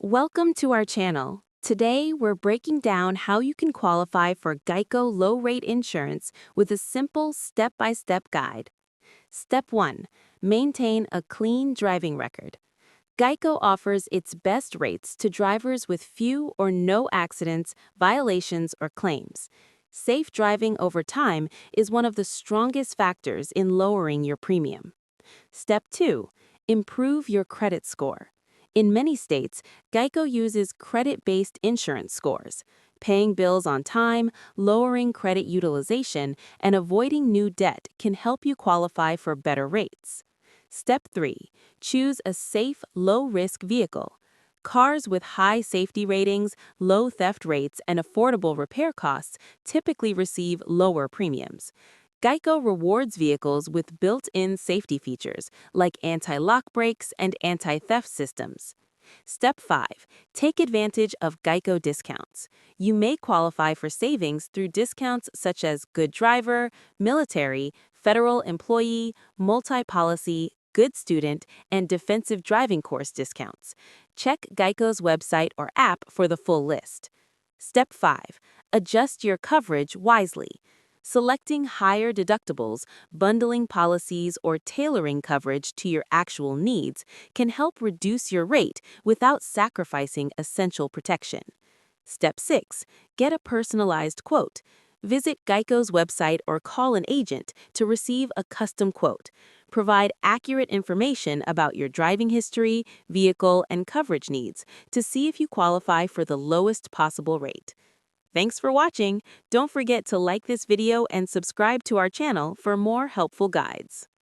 Welcome to our channel. Today, we're breaking down how you can qualify for GEICO low-rate insurance with a simple step-by-step guide. Step 1. Maintain a clean driving record. GEICO offers its best rates to drivers with few or no accidents, violations, or claims. Safe driving over time is one of the strongest factors in lowering your premium. Step 2. Improve your credit score. In many states, GEICO uses credit-based insurance scores. Paying bills on time, lowering credit utilization, and avoiding new debt can help you qualify for better rates. Step 3. Choose a safe, low-risk vehicle. Cars with high safety ratings, low theft rates, and affordable repair costs typically receive lower premiums. GEICO rewards vehicles with built-in safety features like anti-lock brakes and anti-theft systems. Step 5. Take advantage of GEICO discounts. You may qualify for savings through discounts such as Good Driver, Military, Federal Employee, Multi-Policy, Good Student, and Defensive Driving Course discounts. Check GEICO's website or app for the full list. Step 5. Adjust your coverage wisely. Selecting higher deductibles, bundling policies, or tailoring coverage to your actual needs can help reduce your rate without sacrificing essential protection. Step 6. Get a personalized quote. Visit GEICO's website or call an agent to receive a custom quote. Provide accurate information about your driving history, vehicle, and coverage needs to see if you qualify for the lowest possible rate. Thanks for watching. Don't forget to like this video and subscribe to our channel for more helpful guides.